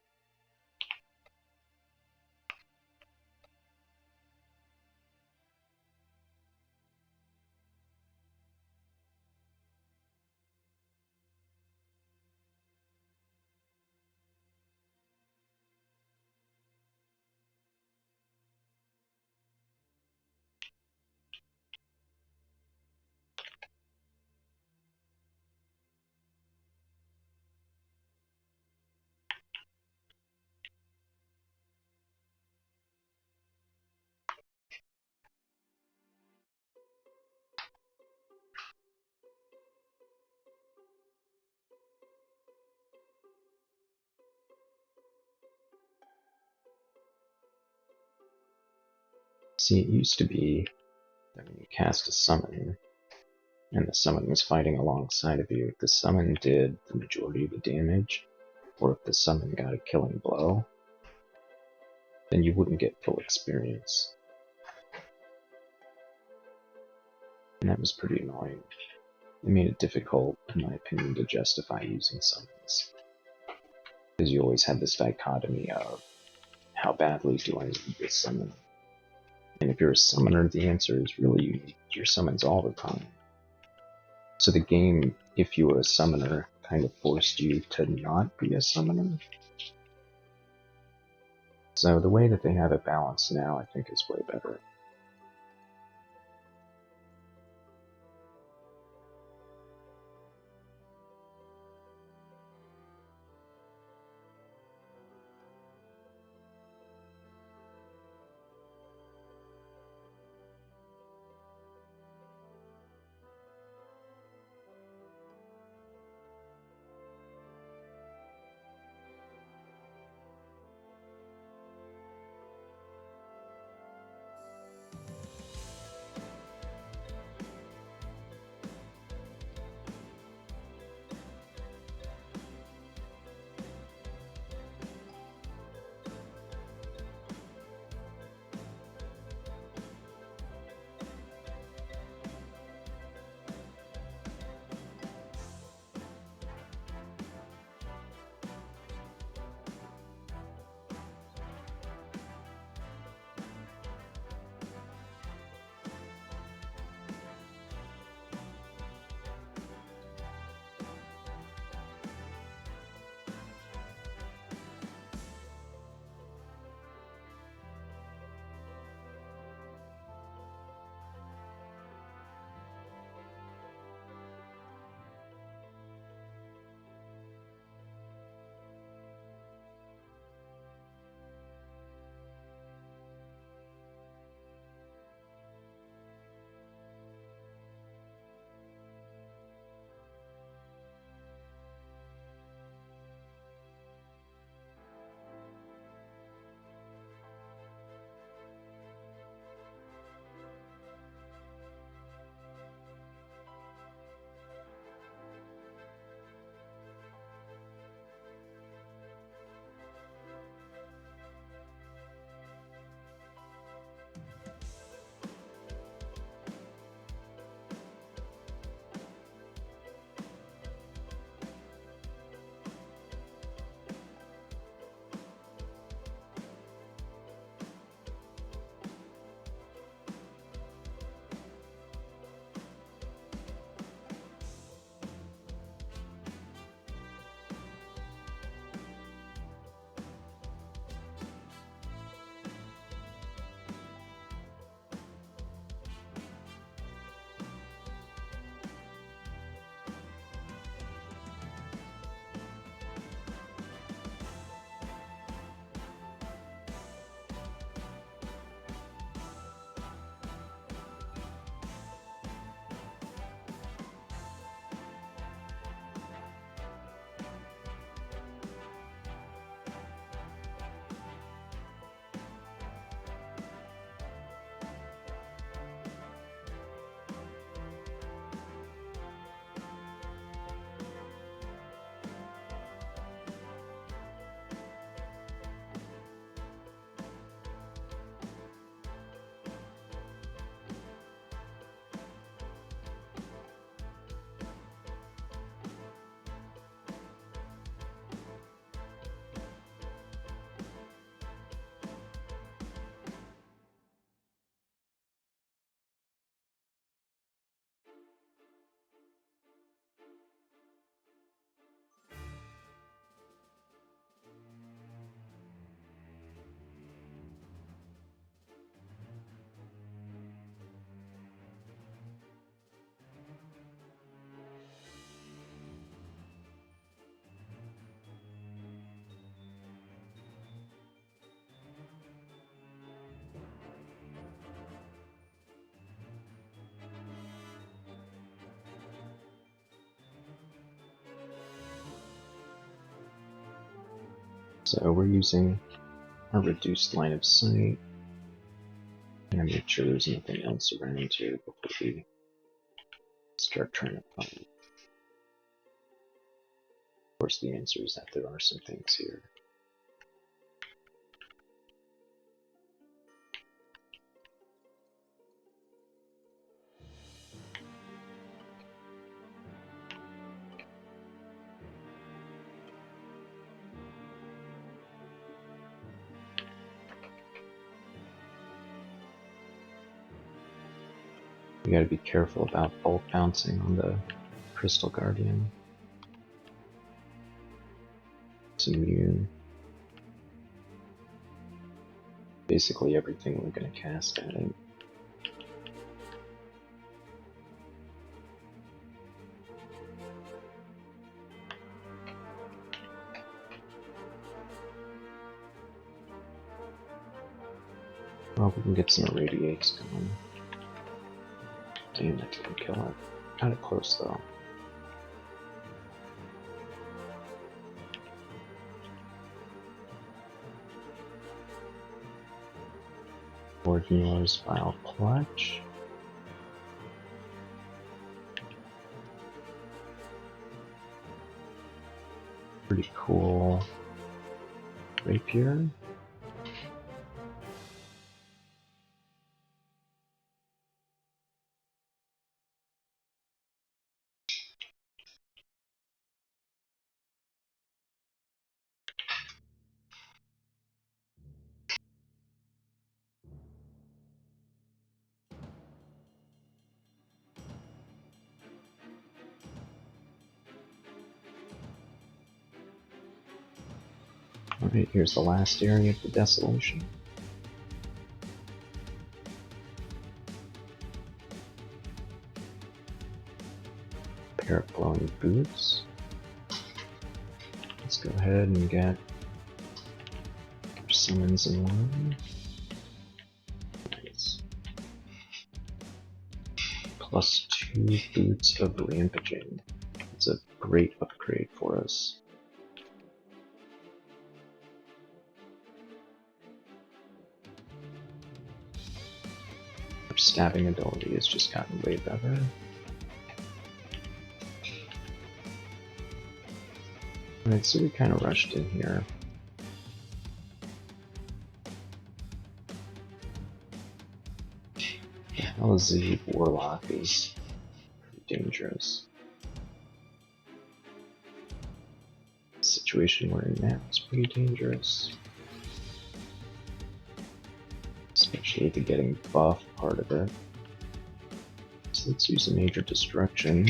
see, it used to be that when you cast a summon, and the summon was fighting alongside of you, if the summon did the majority of the damage, or if the summon got a killing blow, then you wouldn't get full experience. And that was pretty annoying. It made it difficult, in my opinion, to justify using summons. Because you always had this dichotomy of, how badly do I need this summon? And if you're a summoner, the answer is really you need your summons all the time. So the game, if you were a summoner, kind of forced you to not be a summoner. So the way that they have it balanced now, I think, is way better. So we're using a reduced line of sight. And make sure there's nothing else around here before we start trying to find. Of course, the answer is that there are some things here. You gotta be careful about bolt bouncing on the Crystal Guardian. It's immune. Basically everything we're going to cast at it. Well, we can get some irradiates going. Damn, that didn't kill it. Got it close though. Lord Healer's Vile Clutch. Pretty cool rapier. Alright, here's the last area of the Desolation. Pair of glowing boots. Let's go ahead and get our summons in line. Nice. Plus 2 boots of rampaging. It's a great upgrade for us. Our stabbing ability has just gotten way better. Alright, so we kind of rushed in here. The hell is the Warlock is pretty dangerous. The situation we're in now is pretty dangerous. Especially the getting buff part of it. So let's use a major destruction.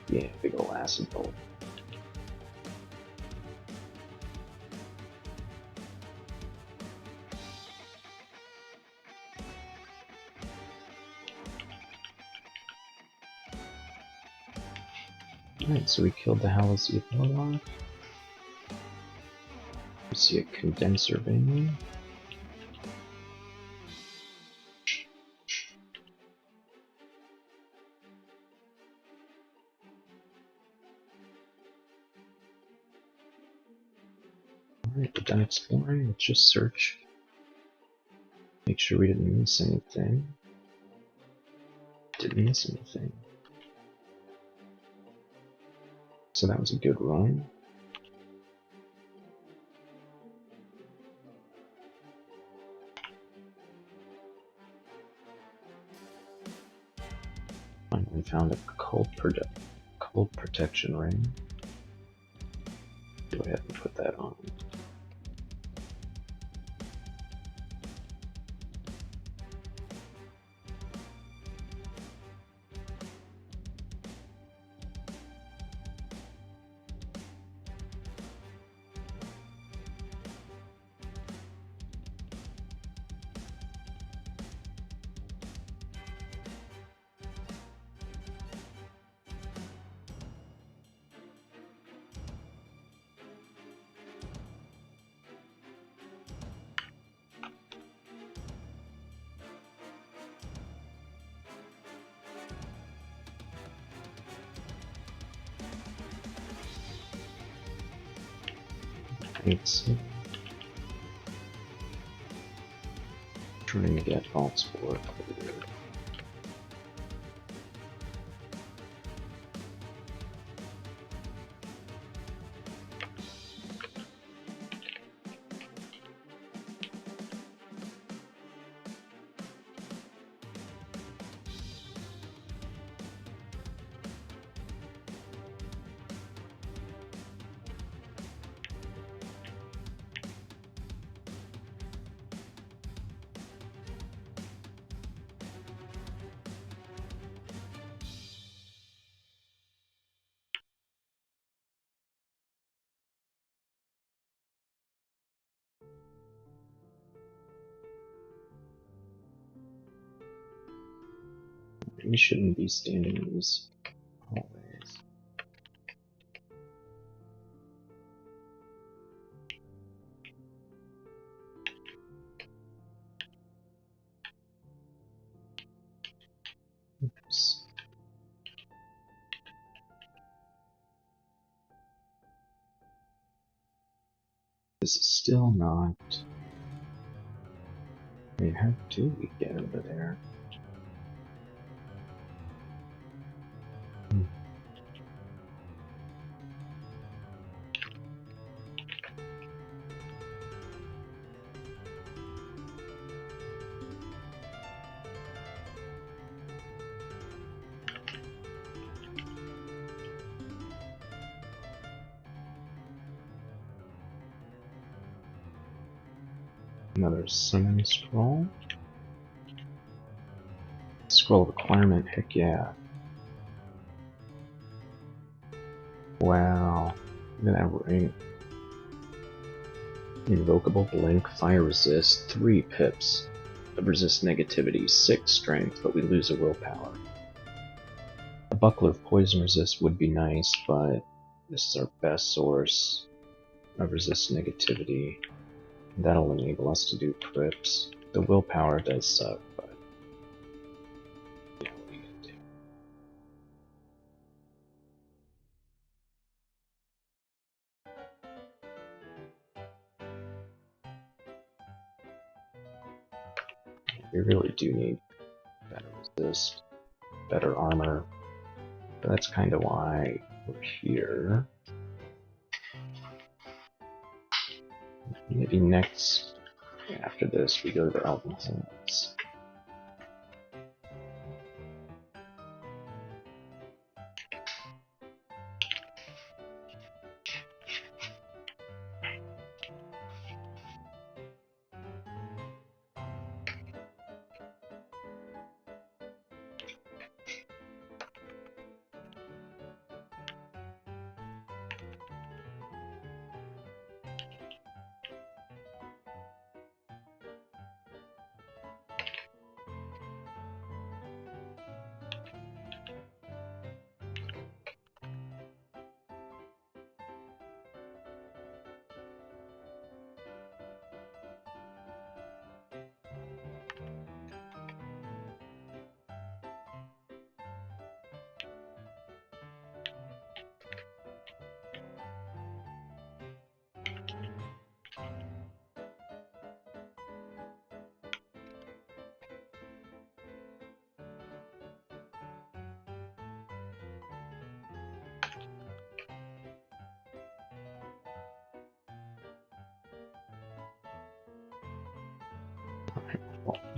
Yeah, big ol' acid bolt. Alright, so we killed the Halazzi Warlock. We see a condenser vein. Alright, we're done exploring. Let's just search. Make sure we didn't miss anything. Didn't miss anything. So that was a good run. Finally found a cold protection ring. Go ahead and put that on. It's trying to get Vault Spore cleared. We shouldn't be standing in these hallways. Oops. This is still not... I mean, how do we get over there? Another summon scroll. Scroll requirement, heck yeah. Wow. Look at that ring. Invocable blink, fire resist, 3 pips. Resist negativity, 6 strength, but we lose a willpower. A buckler of poison resist would be nice, but this is our best source of resist negativity. That'll enable us to do trips. The willpower does suck, but yeah, what are you gonna do? We really do need better resist, better armor, but that's kind of why we're here. Maybe next, after this, we go to the Elven Halls.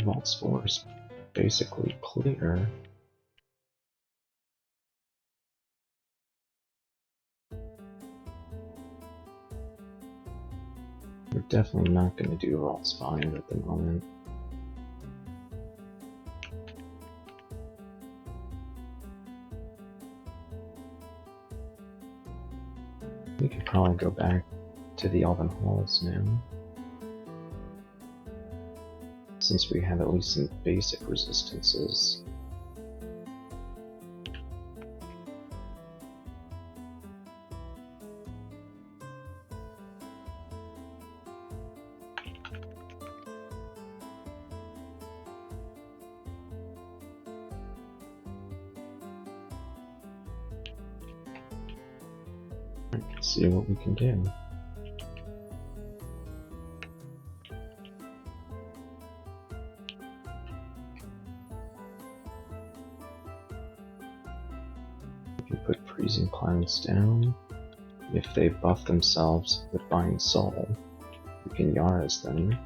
Vault 4 is basically clear. We're definitely not going to do Vaults 5 at the moment. We could probably go back to the Elven Halls now, since we have at least some basic resistances. Let's see what we can do. If you put freezing clouds down, if they buff themselves with Bind Soul, we can Yara's them.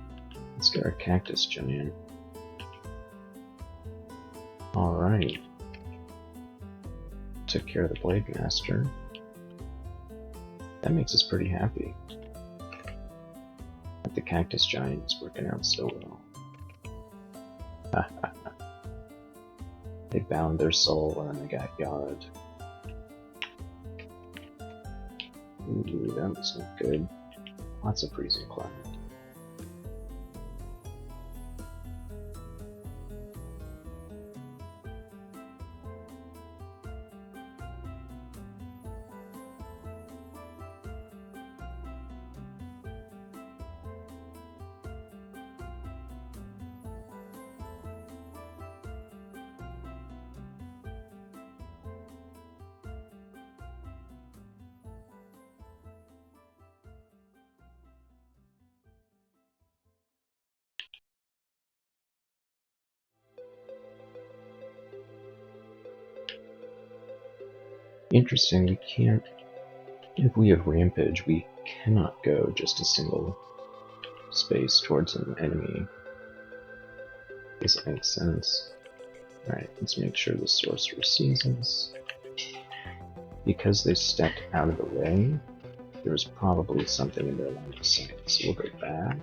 Let's get our Cactus Giant. Alright. Took care of the Blade Master. That makes us pretty happy. But the Cactus Giant is working out so well. They bound their soul and then they got Yard. Ooh, that was not good. Lots of freezing cloud. Interesting, we can't... If we have Rampage, we cannot go just a single space towards an enemy. Does that make sense? Alright, let's make sure the sorcerer sees us. Because they stepped out of the way, there was probably something in their line of sight, so we'll go back.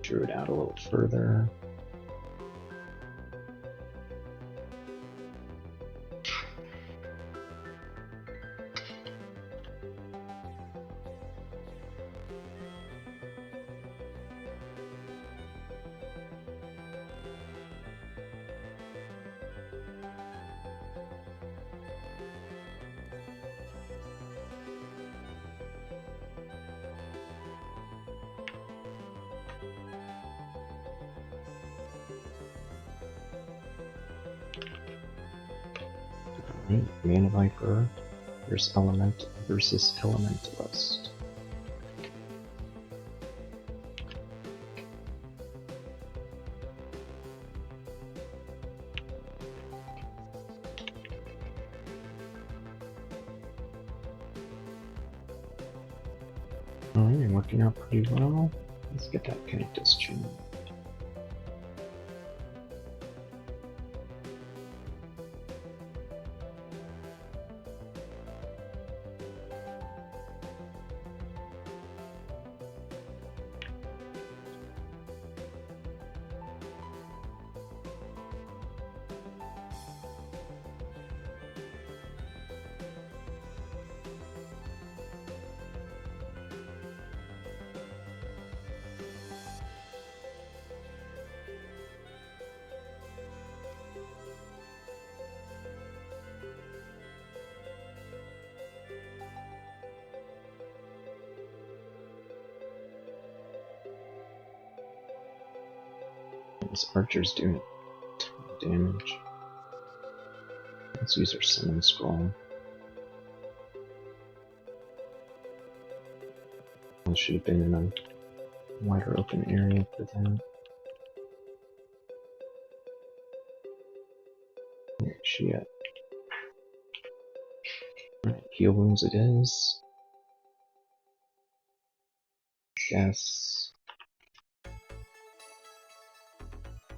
Drew it out a little further. Mana Viper versus Elementalist. Alright, working out pretty well. Let's get that cactus chain. This archer's doing a ton of damage. Let's use our summon scroll. I should have been in a wider open area for that. Where's she at? Alright, heal wounds it is. Yes.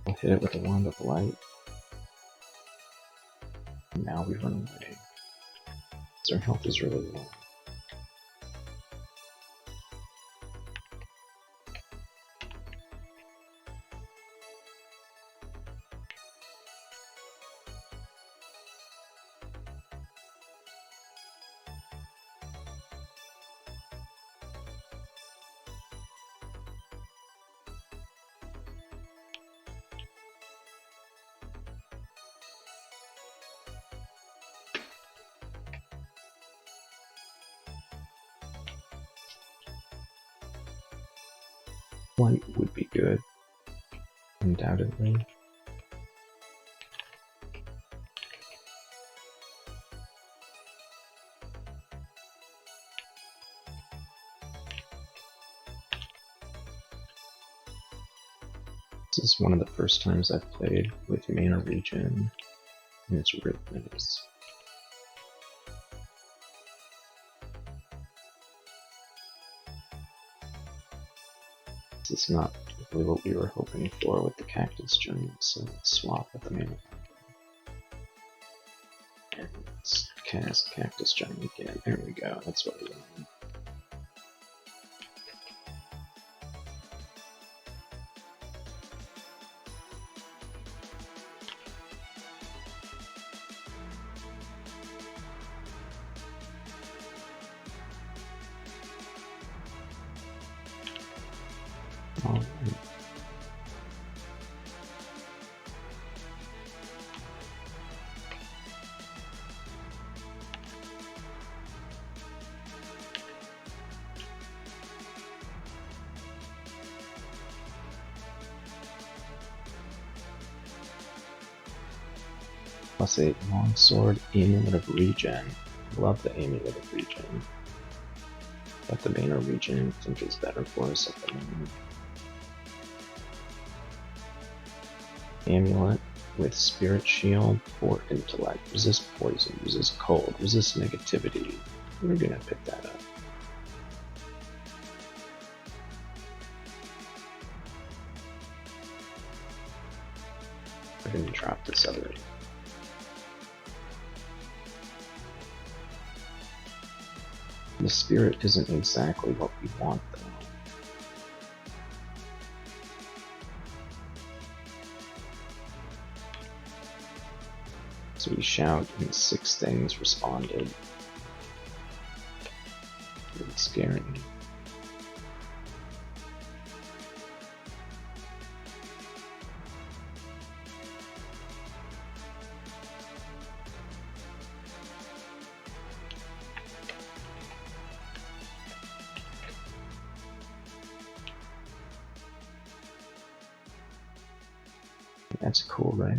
We'll hit it with a wand of light. And now we run away. Because our health is really low. Light would be good, undoubtedly. This is one of the first times I've played with mana regen, and it's really nice. This is not really what we were hoping for with the Cactus Giant, so let's swap with the mana. And let's cast Cactus Giant again. There we go, that's what we want. Alright. +8 longsword, amulet of regen. Love the amulet of regen. But the mana regen I think is better for us at the moment. Amulet with Spirit Shield for Intellect. Resist poison, resist cold, resist negativity. We're gonna pick that up. We're gonna drop this other. The spirit isn't exactly what we want, though. So we shout, and 6 things responded. Really scary. That's cool, right?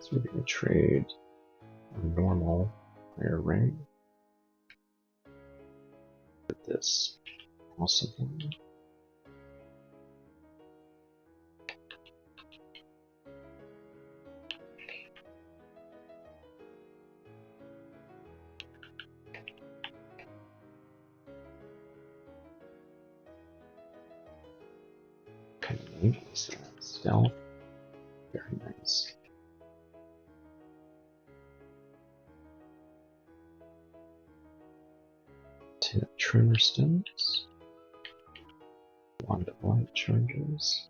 So we're going to trade a normal higher rank with this awesome one. Kind of neat. Stealth. Very nice. Tremor stones, wand of light charges,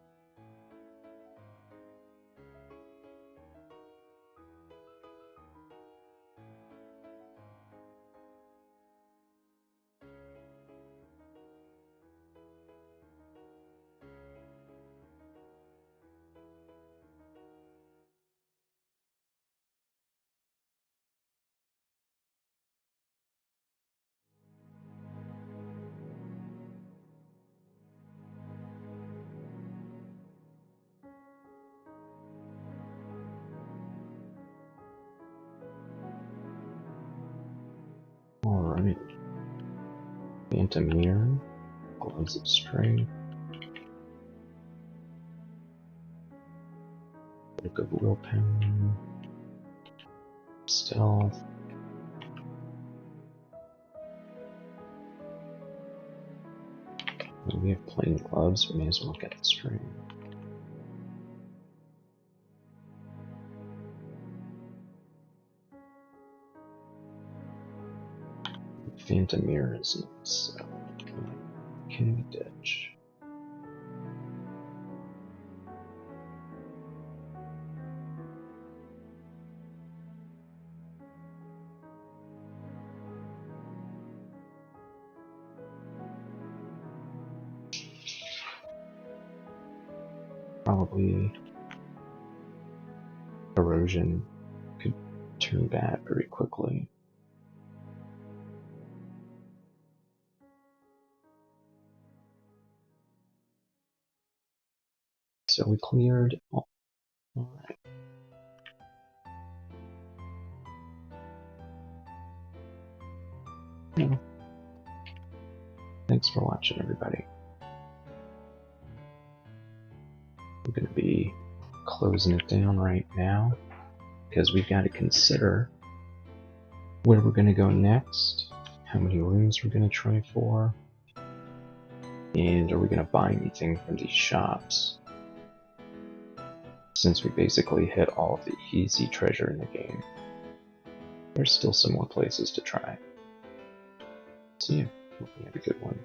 alright, Phantom Mirror, Gloves of Strength, Book of Willpower, Stealth, and we have plain gloves, we may as well get the string. Phantom Mirror is nice, so can we ditch? Probably Erosion could turn bad very quickly. So we cleared. Oh, alright. Yeah. Thanks for watching, everybody. I'm going to be closing it down right now because we've got to consider where we're going to go next, how many rooms we're going to try for, And are we going to buy anything from these shops? Since we basically hit all of the easy treasure in the game, there's still some more places to try. So yeah, hope you have a good one.